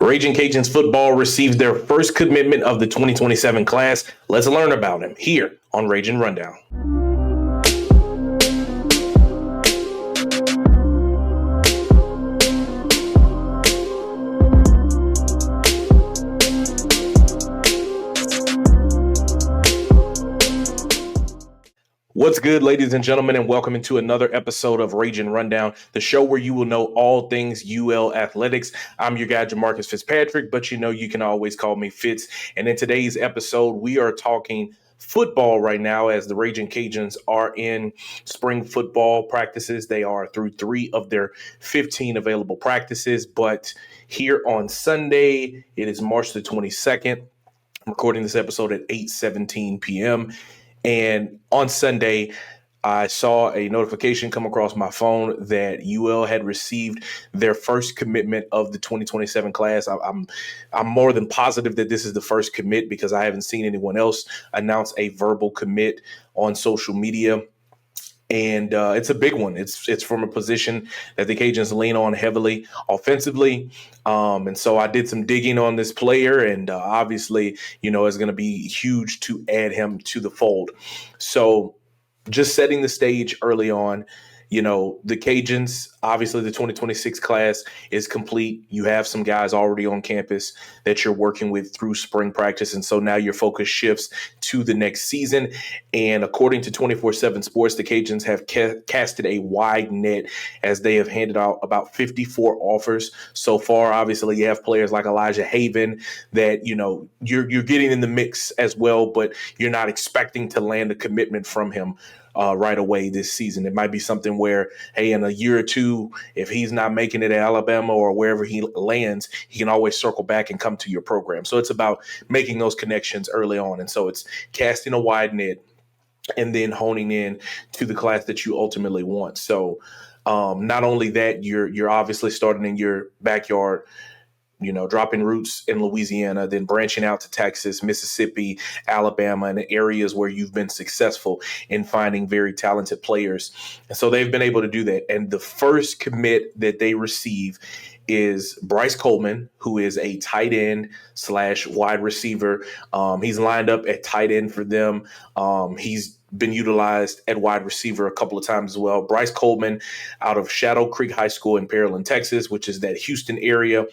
Ragin Cajuns football received their first commitment of the 2027 class. Let's learn about him here on Ragin Rundown. What's good, ladies and gentlemen, and welcome into another episode of Ragin Rundown, the show where you will know all things UL athletics. I'm your guy, Jamarcus Fitzpatrick, but you can always call me Fitz. And in today's episode, we are talking football right now as the Ragin Cajuns are in spring football practices. They are through 3 of their 15 available practices, but here on Sunday, it is March the 22nd. I'm recording this episode at 8:17 p.m., and on Sunday, I saw a notification come across my phone that UL had received their first commitment of the 2027 class. I'm more than positive that this is the first commit because I haven't seen anyone else announce a verbal commit on social media. And it's a big one. It's from a position that the Cajuns lean on heavily offensively. And so I did some digging on this player, and obviously, it's going to be huge to add him to the fold. So just setting the stage early on, the Cajuns, obviously the 2026 class is complete. You have some guys already on campus that you're working with through spring practice. And so now your focus shifts to the next season. And according to 24/7 Sports, the Cajuns have casted a wide net as they have handed out about 54 offers so far. Obviously, you have players like Elijah Haven that, you're getting in the mix as well, but you're not expecting to land a commitment from him right away this season. It might be something where, hey, in a year or two, if he's not making it at Alabama or wherever he lands, he can always circle back and come to your program. So it's about making those connections early on. And so it's casting a wide net and then honing in to the class that you ultimately want. So not only that, you're obviously starting in your backyard, dropping roots in Louisiana, then branching out to Texas, Mississippi, Alabama, and the areas where you've been successful in finding very talented players. And so they've been able to do that. And the first commit that they receive is Bryce Coleman, who is a tight end / wide receiver. He's lined up at tight end for them. He's been utilized at wide receiver a couple of times as well. Bryce Coleman out of Shadow Creek High School in Pearland, Texas, which is that Houston area.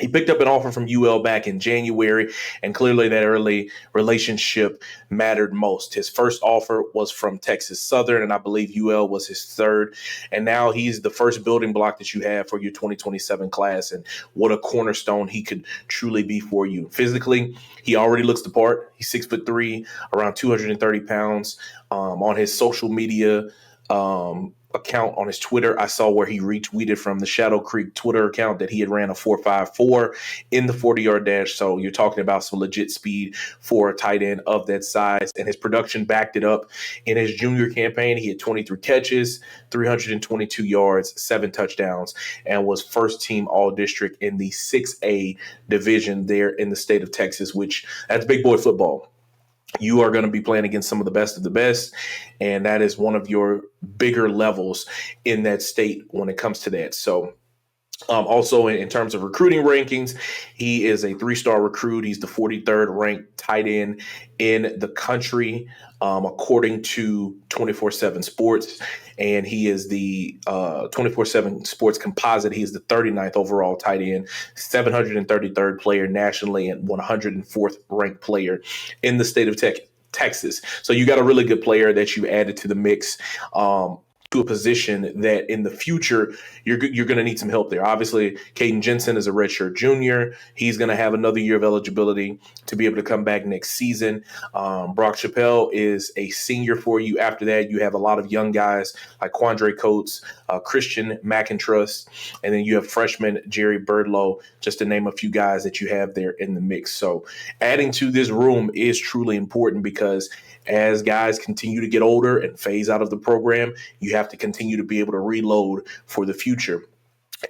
He picked up an offer from UL back in January, and clearly that early relationship mattered most. His first offer was from Texas Southern, and I believe UL was his third. And now he's the first building block that you have for your 2027 class, and what a cornerstone he could truly be for you. Physically, he already looks the part. He's 6'3", around 230 pounds. On his social media account on his Twitter, I saw where he retweeted from the Shadow Creek Twitter account that he had ran a 4.54 in the 40-yard dash. So you're talking about some legit speed for a tight end of that size. And his production backed it up. In his junior campaign, he had 23 catches, 322 yards, 7 touchdowns, and was first team all-district in the 6A division there in the state of Texas, which that's big boy football. You are going to be playing against some of the best, and that is one of your bigger levels in that state when it comes to that. So also in terms of recruiting rankings, he is a 3-star recruit. He's the 43rd ranked tight end in the country, according to 24/7 Sports. And he is the 24/7 Sports composite. He is the 39th overall tight end, 733rd player nationally, and 104th ranked player in the state of Texas. So you got a really good player that you added to the mix. To a position that in the future you're going to need some help there. Obviously, Caden Jensen is a redshirt junior. He's going to have another year of eligibility to be able to come back next season. Brock Chappelle is a senior for you. After that, you have a lot of young guys like Quandre Coates, Christian McIntrust, and then you have freshman Jerry Birdlow, just to name a few guys that you have there in the mix. So adding to this room is truly important because as guys continue to get older and phase out of the program, you have to continue to be able to reload for the future.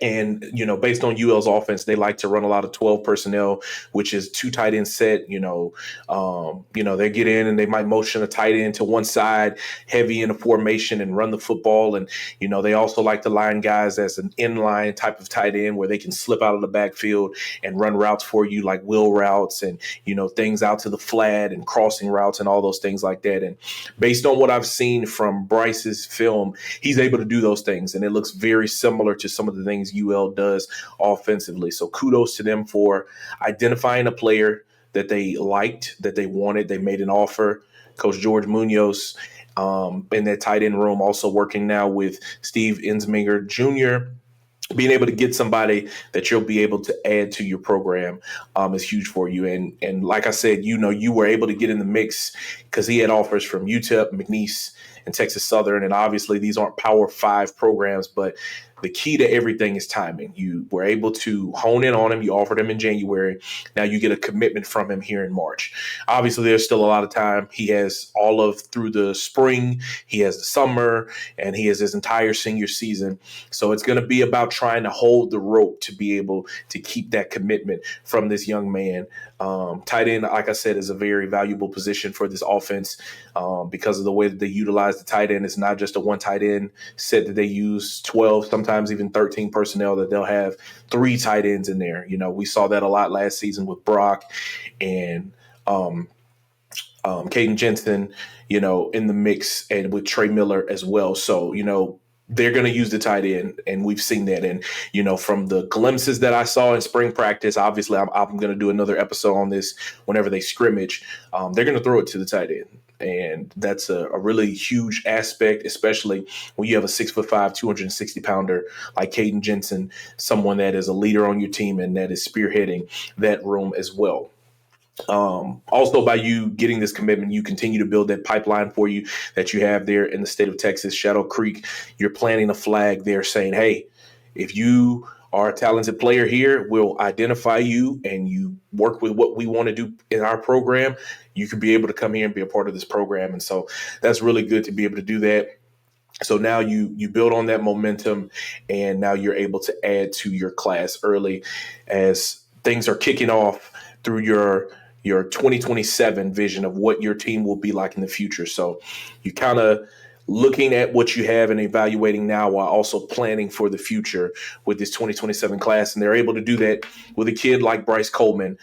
And, based on UL's offense, they like to run a lot of 12 personnel, which is two tight end set. They get in and they might motion a tight end to one side, heavy in a formation and run the football. And, they also like to line guys as an inline type of tight end where they can slip out of the backfield and run routes for you, like wheel routes and, things out to the flat and crossing routes and all those things like that. And based on what I've seen from Bryce's film, he's able to do those things. And it looks very similar to some of the things UL does offensively. So kudos to them for identifying a player that they liked, that they wanted. They made an offer. Coach George Munoz in that tight end room, also working now with Steve Ensminger Jr., being able to get somebody that you'll be able to add to your program is huge for you. And like I said, you were able to get in the mix because he had offers from UTEP, McNeese, and Texas Southern. And obviously these aren't Power 5 programs, but the key to everything is timing. You were able to hone in on him. You offered him in January. Now you get a commitment from him here in March. Obviously, there's still a lot of time. He has all of through the spring. He has the summer, and he has his entire senior season. So it's going to be about trying to hold the rope to be able to keep that commitment from this young man. Tight end, like I said, is a very valuable position for this offense because of the way that they utilize the tight end. It's not just a one tight end set that they use, 12, sometimes even 13 personnel, that they'll have 3 tight ends in there. We saw that a lot last season with Brooke and Caden Jensen, in the mix, and with Trey Miller as well. So, they're going to use the tight end, and we've seen that. And, from the glimpses that I saw in spring practice, obviously I'm going to do another episode on this whenever they scrimmage. They're going to throw it to the tight end. And that's a really huge aspect, especially when you have a 6'5", 260-pounder like Caden Jensen, someone that is a leader on your team and that is spearheading that room as well. Also, by you getting this commitment, you continue to build that pipeline for you that you have there in the state of Texas, Shadow Creek. You're planting a flag there saying, hey, if you are a talented player here, we'll identify you and you work with what we want to do in our program. You could be able to come here and be a part of this program. And so that's really good to be able to do that. So now you build on that momentum, and now you're able to add to your class early as things are kicking off through your 2027 vision of what your team will be like in the future. So you kind of looking at what you have and evaluating now while also planning for the future with this 2027 class. And they're able to do that with a kid like Bryce Coleman,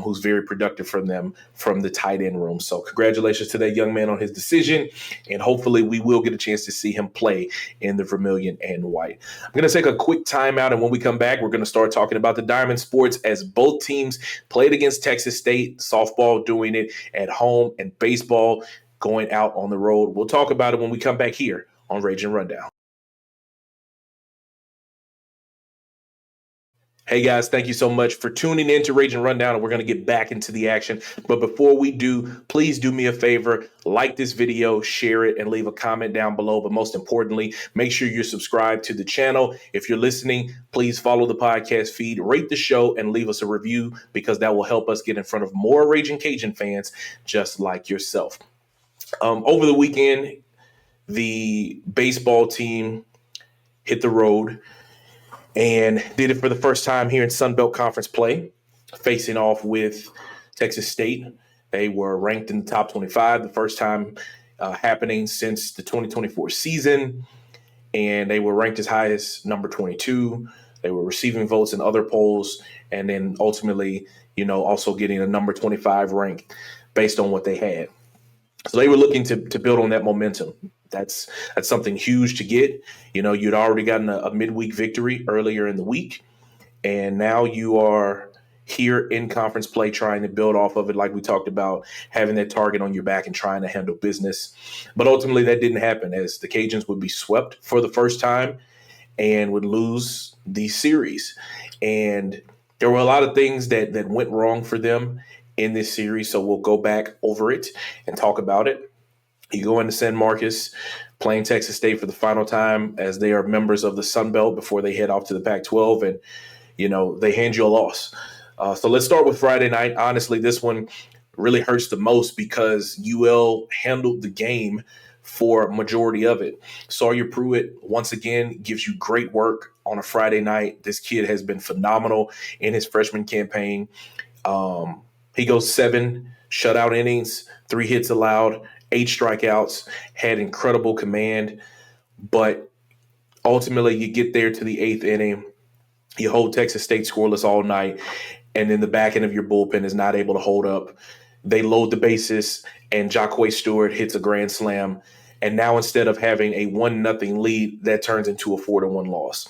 who's very productive from them from the tight end room. So congratulations to that young man on his decision. And hopefully we will get a chance to see him play in the vermilion and white. I'm going to take a quick timeout. And when we come back, we're going to start talking about the Diamond Sports as both teams played against Texas State, softball doing it at home, and baseball going out on the road. We'll talk about it when we come back here on Ragin' Rundown. Hey guys, thank you so much for tuning in to Ragin' Rundown, and we're going to get back into the action. But before we do, please do me a favor, like this video, share it, and leave a comment down below. But most importantly, make sure you're subscribed to the channel. If you're listening, please follow the podcast feed, rate the show, and leave us a review because that will help us get in front of more Ragin' Cajun fans just like yourself. Over the weekend, the baseball team hit the road and did it for the first time here in Sun Belt Conference play, facing off with Texas State. They were ranked in the top 25, the first time happening since the 2024 season, and they were ranked as high as number 22. They were receiving votes in other polls, and then ultimately, also getting a number 25 rank based on what they had. So they were looking to build on that momentum. That's something huge to get. You'd already gotten a midweek victory earlier in the week, and now you are here in conference play trying to build off of it, like we talked about, having that target on your back and trying to handle business. But ultimately that didn't happen, as the Cajuns would be swept for the first time and would lose the series. And there were a lot of things that went wrong for them in this series, so we'll go back over it and talk about it. You go into San Marcos, playing Texas State for the final time as they are members of the Sun Belt before they head off to the Pac-12, and they hand you a loss. So let's start with Friday night. Honestly, this one really hurts the most because UL handled the game for a majority of it. Sawyer Pruitt, once again, gives you great work on a Friday night. This kid has been phenomenal in his freshman campaign. He goes 7 shutout innings, 3 hits allowed, 8 strikeouts, had incredible command. But ultimately, you get there to the 8th inning, you hold Texas State scoreless all night, and then the back end of your bullpen is not able to hold up. They load the bases, and Jacquay Stewart hits a grand slam. And now instead of having a 1-0 lead, that turns into a 4-1 loss.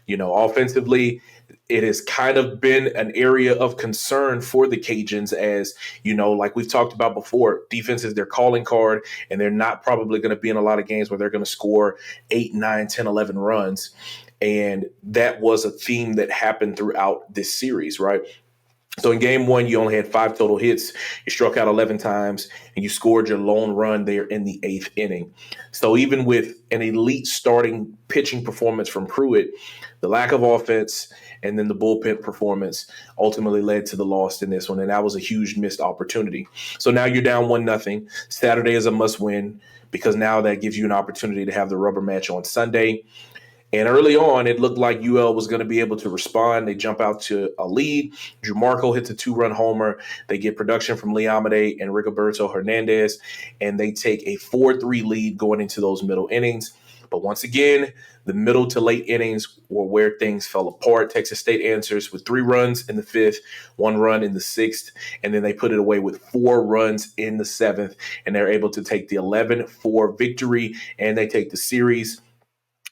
Offensively, it has kind of been an area of concern for the Cajuns as, like we've talked about before, defense is their calling card, and they're not probably going to be in a lot of games where they're going to score 8, 9, 10, 11 runs. And that was a theme that happened throughout this series, right? So in game 1, you only had 5 total hits. You struck out 11 times, and you scored your lone run there in the 8th inning. So even with an elite starting pitching performance from Pruitt, the lack of offense and then the bullpen performance ultimately led to the loss in this one, and that was a huge missed opportunity. So now you're down 1-0. Saturday is a must-win because now that gives you an opportunity to have the rubber match on Sunday. And early on, it looked like UL was going to be able to respond. They jump out to a lead. Drew Marco hits a 2-run homer. They get production from Leamade and Rigoberto Hernandez, and they take a 4-3 lead going into those middle innings. But once again, the middle to late innings were where things fell apart. Texas State answers with 3 runs in the 5th, 1 run in the 6th, and then they put it away with 4 runs in the 7th, and they're able to take the 11-4 victory, and they take the series.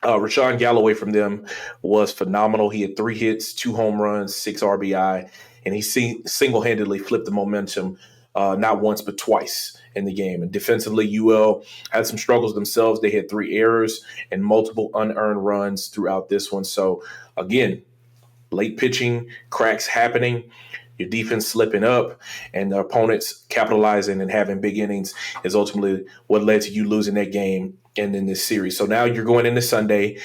Rashawn Galloway from them was phenomenal. He had 3 hits, 2 home runs, 6 RBI, and he single-handedly flipped the momentum not once but twice in the game. And defensively, UL had some struggles themselves. They had 3 errors and multiple unearned runs throughout this one. So, again, late pitching, cracks happening, your defense slipping up, and the opponents capitalizing and having big innings is ultimately what led to you losing that game and in this series. So now you're going into Sunday.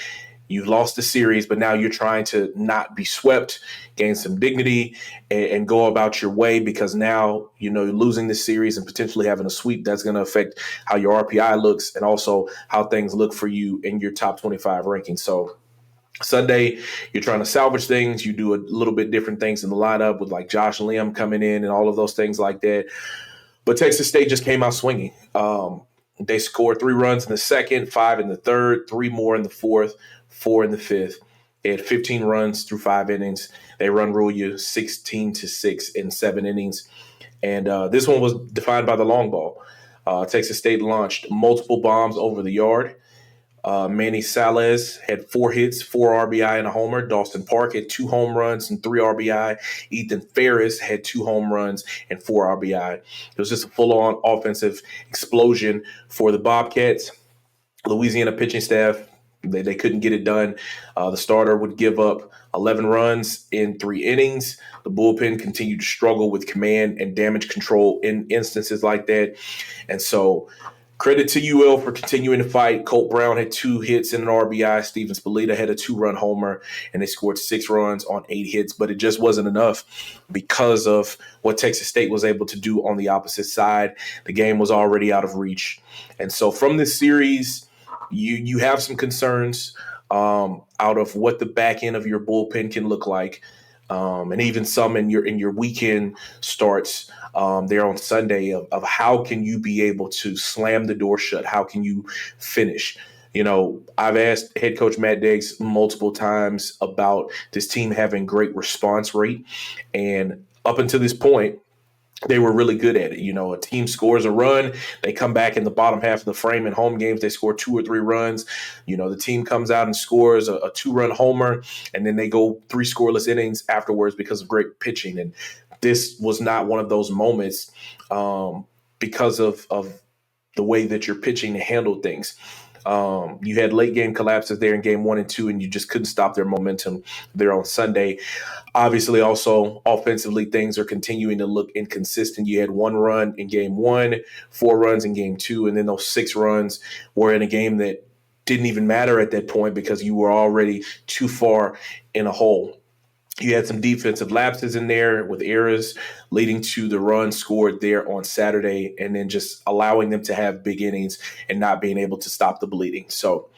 You've lost the series, but now you're trying to not be swept, gain some dignity, and go about your way because now, you're losing this series and potentially having a sweep. That's going to affect how your RPI looks and also how things look for you in your top 25 ranking. So Sunday, you're trying to salvage things. You do a little bit different things in the lineup with like Josh Lim coming in and all of those things like that. But Texas State just came out swinging. They scored 3 runs in the 2nd, 5 in the 3rd, 3 more in the 4th, 4 in the 5th. They had 15 runs through 5 innings. They run rule you 16-6 in 7 innings. And this one was defined by the long ball. Texas State launched multiple bombs over the yard. Manny Salas had 4 hits, 4 RBI, and a homer. Dawson Park had 2 home runs and 3 RBI. Ethan Ferris had 2 home runs and 4 RBI. It was just a full-on offensive explosion for the Bobcats. Louisiana pitching staff, they couldn't get it done. The starter would give up 11 runs in 3 innings. The bullpen continued to struggle with command and damage control in instances like that. And so credit to UL for continuing to fight. Colt Brown had 2 hits and an RBI. Steven Spalita had a 2-run homer, and they scored 6 runs on 8 hits. But it just wasn't enough because of what Texas State was able to do on the opposite side. The game was already out of reach. And so from this series, you have some concerns out of what the back end of your bullpen can look like. And even some in your weekend starts there on Sunday of how can you be able to slam the door shut? How can you finish? I've asked head coach Matt Diggs multiple times about this team having great response rate. And up until this point, they were really good at it. A team scores a run, they come back in the bottom half of the frame. In home games, they score 2 or 3 runs. The team comes out and scores a 2-run homer, and then they go 3 scoreless innings afterwards because of great pitching. And this was not one of those moments because of the way that you're pitching to handle things. You had late game collapses there in game 1 and 2, and you just couldn't stop their momentum there on Sunday. Obviously, also offensively, things are continuing to look inconsistent. You had 1 run in game 1, 4 runs in game 2, and then those 6 runs were in a game that didn't even matter at that point because you were already too far in a hole. You had some defensive lapses in there with errors leading to the run scored there on Saturday, and then just allowing them to have big innings and not being able to stop the bleeding. So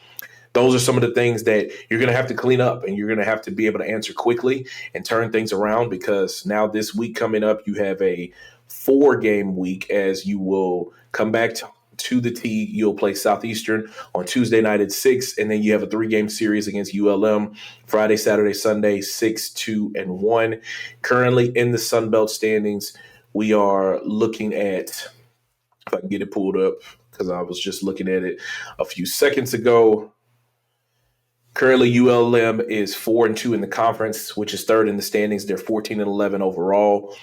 those are some of the things that you're going to have to clean up, and you're going to have to be able to answer quickly and turn things around, because now this week coming up, you have a 4-game week as you will come back to the T. You'll play Southeastern on Tuesday night at 6, and then you have a 3-game series against ULM Friday, Saturday, Sunday, 6, 2, and 1. Currently in the Sun Belt standings, we are looking at, if I can get it pulled up, because I was just looking at it a few seconds ago. Currently, ULM is 4-2 in the conference, which is third in the standings. They're 14-11 overall,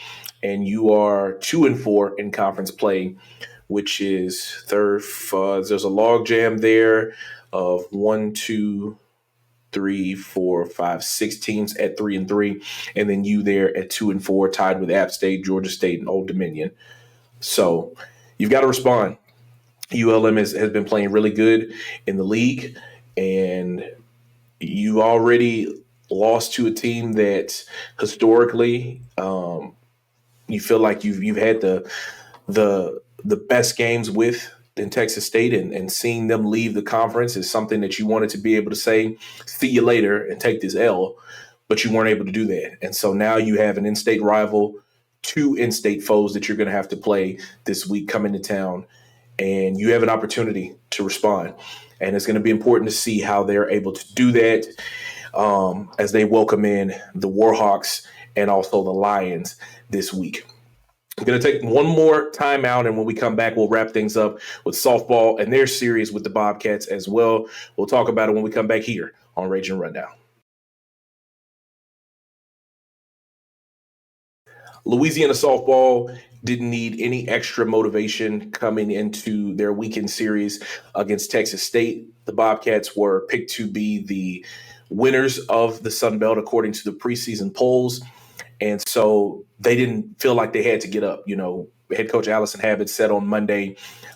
and you are 2-4 in conference play, which is third. There's a log jam there of 1, 2, 3, 4, 5, 6 teams at 3-3, and then you there at 2-4, tied with App State, Georgia State, and Old Dominion. So you've got to respond. ULM has been playing really good in the league, and you already lost to a team that historically you feel like you've had the best games with in Texas State, and seeing them leave the conference is something that you wanted to be able to say, see you later and take this L, but you weren't able to do that. And so now you have an in-state rival, 2 in-state foes that you're going to have to play this week coming to town, and you have an opportunity to respond. And it's going to be important to see how they're able to do that as they welcome in the Warhawks and also the Lions this week. I'm going to take one more timeout, and when we come back, we'll wrap things up with softball and their series with the Bobcats as well. We'll talk about it when we come back here on Ragin' Rundown. Louisiana softball didn't need any extra motivation coming into their weekend series against Texas State. The Bobcats were picked to be the winners of the Sun Belt according to the preseason polls. And so they didn't feel like they had to get up. You know, head coach Allison Habit said on Monday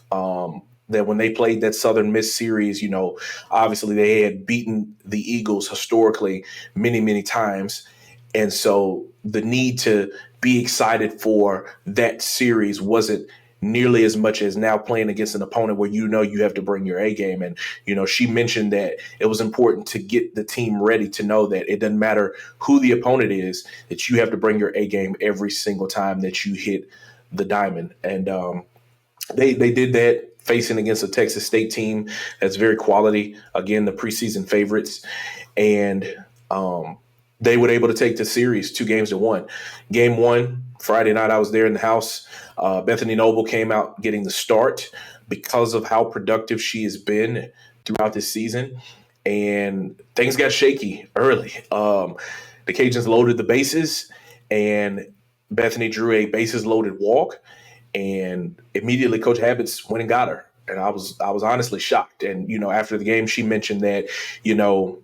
that when they played that Southern Miss series, you know, obviously they had beaten the Eagles historically many, many times. And so the need to be excited for that series wasn't nearly as much as now playing against an opponent where you know you have to bring your A game. And, you know, she mentioned that it was important to get the team ready to know that it doesn't matter who the opponent is, that you have to bring your A game every single time that you hit the diamond. And they did that facing against a Texas State team that's very quality. Again, the preseason favorites. And they were able to take the series 2-1. Game 1, Friday night, I was there in the house. Bethany Noble came out getting the start because of how productive she has been throughout this season. And things got shaky early. The Cajuns loaded the bases, and Bethany drew a bases-loaded walk. And immediately Coach Habits went and got her. And I was honestly shocked. And, you know, after the game, she mentioned that, you know,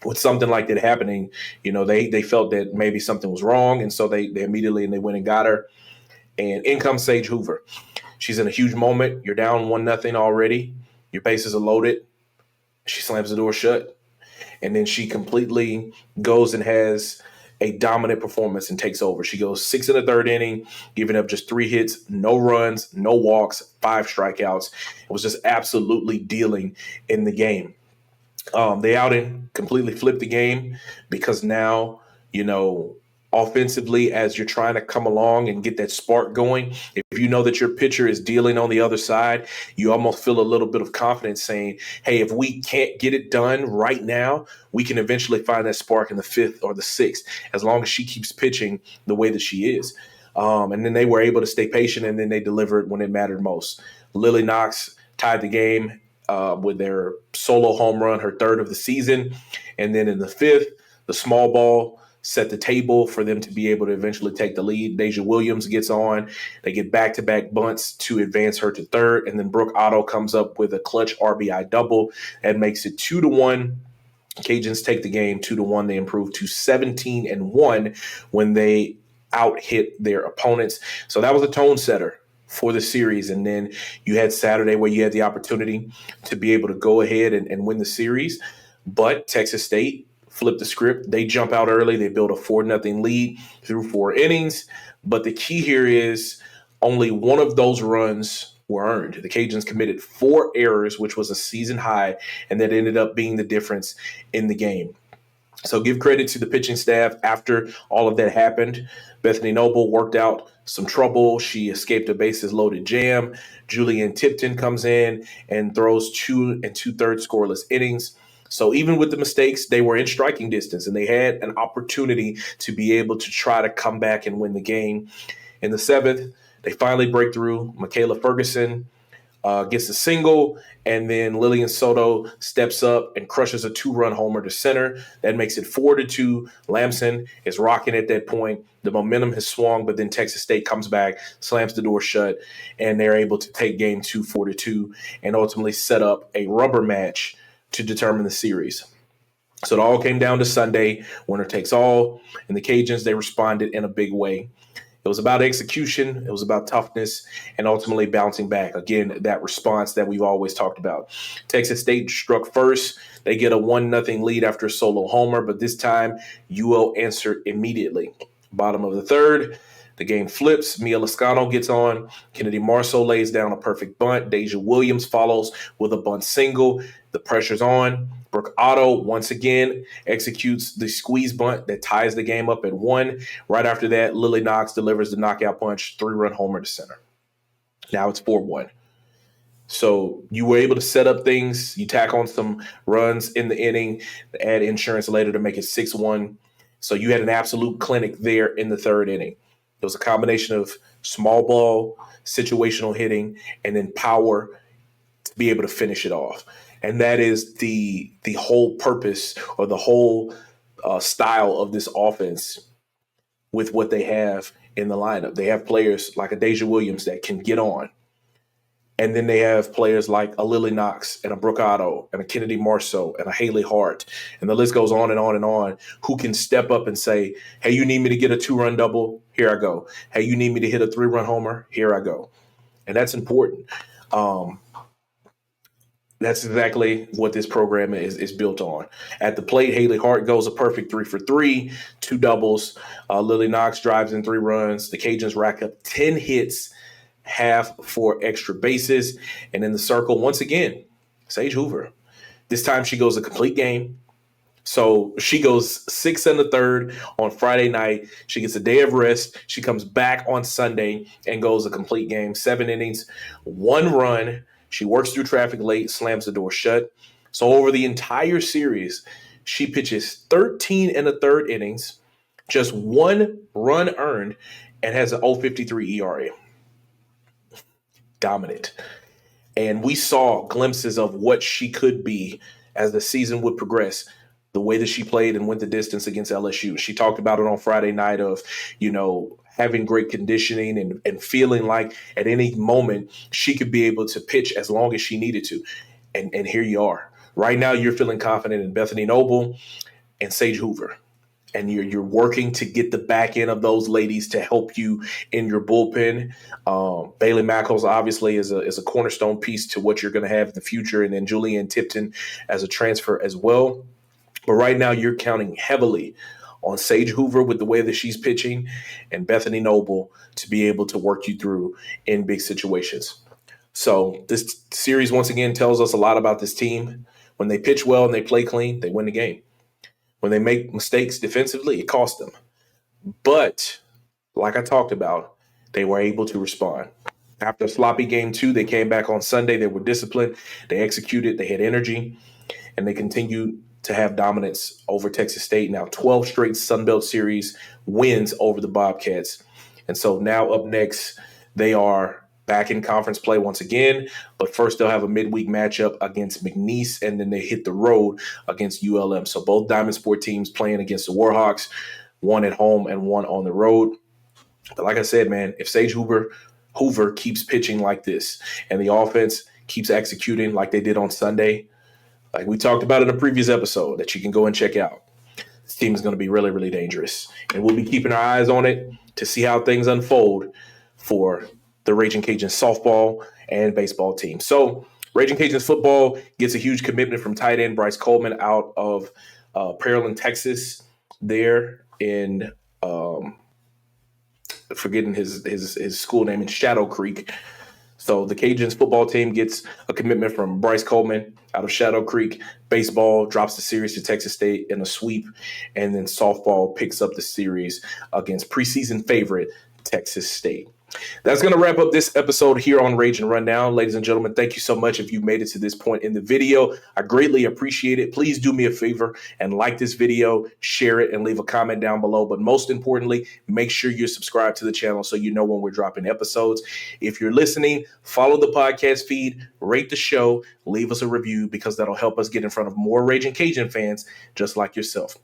with something like that happening, you know, they felt that maybe something was wrong. And so they immediately and they went and got her. And in comes Sage Hoover. She's in a huge moment. You're down 1-0 already. Your bases are loaded. She slams the door shut. And then she completely goes and has a dominant performance and takes over. She goes 6 in the third inning, giving up just 3 hits, no runs, no walks, 5 strikeouts. It was just absolutely dealing in the game. The outing completely flipped the game because now, you know, offensively, as you're trying to come along and get that spark going, if you know that your pitcher is dealing on the other side, you almost feel a little bit of confidence saying, hey, if we can't get it done right now, we can eventually find that spark in the 5th or the 6th, as long as she keeps pitching the way that she is. And then they were able to stay patient, and then they delivered when it mattered most. Lily Knox tied the game with their solo home run, her 3rd of the season. And then in the 5th, the small ball set the table for them to be able to eventually take the lead. Deja Williams gets on. They get back-to-back bunts to advance her to 3rd. And then Brooke Otto comes up with a clutch RBI double and makes it 2-1. Cajuns take the game 2-1. They improve to 17-1 when they out-hit their opponents. So that was a tone setter for the series. And then you had Saturday where you had the opportunity to be able to go ahead and win the series. But Texas State flip the script. They jump out early. They build a 4-0 lead through 4 innings. But the key here is only one of those runs were earned. The Cajuns committed 4 errors, which was a season high, and that ended up being the difference in the game. So give credit to the pitching staff after all of that happened. Bethany Noble worked out some trouble. She escaped a bases loaded jam. Julianne Tipton comes in and throws 2 2/3 scoreless innings. So even with the mistakes, they were in striking distance and they had an opportunity to be able to try to come back and win the game. In the 7th, they finally break through. Michaela Ferguson gets a single, and then Lillian Soto steps up and crushes a 2-run homer to center. That makes it 4-2. Lamson is rocking at that point. The momentum has swung, but then Texas State comes back, slams the door shut, and they're able to take game 2 4-2 and ultimately set up a rubber match to determine the series. So it all came down to Sunday, winner takes all, and the Cajuns, they responded in a big way. It was about execution. It was about toughness and ultimately bouncing back. Again, that response that we've always talked about. Texas State struck first. They get a 1-0 lead after a solo homer, but this time UL answered immediately. Bottom of the 3rd, the game flips. Mia Lascano gets on. Kennedy Marceau lays down a perfect bunt. Deja Williams follows with a bunt single. The pressure's on. Brooke Otto once again executes the squeeze bunt that ties the game up at 1. Right after that, Lily Knox delivers the knockout punch, 3-run homer to center. Now it's 4-1. So you were able to set up things. You tack on some runs in the inning, add insurance later to make it 6-1. So you had an absolute clinic there in the 3rd inning. It was a combination of small ball, situational hitting, and then power to be able to finish it off. And that is the whole purpose or the whole style of this offense with what they have in the lineup. They have players like a Deja Williams that can get on. And then they have players like a Lily Knox and a Brooke Otto and a Kennedy Marceau and a Haley Hart. And the list goes on and on and on, who can step up and say, hey, you need me to get a 2-run double? Here I go. Hey, you need me to hit a 3-run homer? Here I go. And that's important. That's exactly what this program is built on. At the plate, Haley Hart goes a perfect 3 for 3, 2 doubles. Lily Knox drives in 3 runs. The Cajuns rack up 10 hits, half for extra bases. And in the circle, once again, Sage Hoover. This time she goes a complete game. So she goes 6 1/3 on Friday night. She gets a day of rest. She comes back on Sunday and goes a complete game, 7 innings, 1 run. She works through traffic late, slams the door shut. So over the entire series, she pitches 13 1/3 innings, just 1 run earned, and has an 0.53 ERA. Dominant. And we saw glimpses of what she could be as the season would progress. The way that she played and went the distance against LSU. She talked about it on Friday night of, having great conditioning and feeling like at any moment she could be able to pitch as long as she needed to. And here you are. Right now you're feeling confident in Bethany Noble and Sage Hoover. And you're working to get the back end of those ladies to help you in your bullpen. Bailey Mackles obviously is a cornerstone piece to what you're going to have in the future. And then Julianne Tipton as a transfer as well. But right now you're counting heavily on Sage Hoover with the way that she's pitching and Bethany Noble to be able to work you through in big situations. So this series, once again, tells us a lot about this team. When they pitch well and they play clean, they win the game. When they make mistakes defensively, it costs them. But like I talked about, they were able to respond. After a sloppy game 2, they came back on Sunday. They were disciplined. They executed. They had energy. And they continued to have dominance over Texas State. Now 12 straight Sun Belt Series wins over the Bobcats. And so now up next, they are back in conference play once again. But first they'll have a midweek matchup against McNeese, and then they hit the road against ULM. So both Diamond Sport teams playing against the Warhawks, one at home and one on the road. But like I said, man, if Sage Hoover keeps pitching like this and the offense keeps executing like they did on Sunday, like we talked about in a previous episode that you can go and check out, this team is going to be really, really dangerous. And we'll be keeping our eyes on it to see how things unfold for the Ragin Cajuns softball and baseball team. So Ragin Cajuns football gets a huge commitment from tight end Bryce Coleman out of Pearland, Texas, there in forgetting his school name in Shadow Creek. So the Cajuns football team gets a commitment from Bryce Coleman out of Shadow Creek. Baseball drops the series to Texas State in a sweep, and then softball picks up the series against preseason favorite Texas State. That's going to wrap up this episode here on Ragin Rundown. Ladies and gentlemen, thank you so much if you made it to this point in the video. I greatly appreciate it. Please do me a favor and like this video, share it, and leave a comment down below. But most importantly, make sure you're subscribed to the channel so you know when we're dropping episodes. If you're listening, follow the podcast feed, rate the show, leave us a review because that'll help us get in front of more Ragin' Cajun fans just like yourself.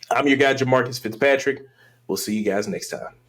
I'm your guy, Jamarcus Fitzpatrick. We'll see you guys next time.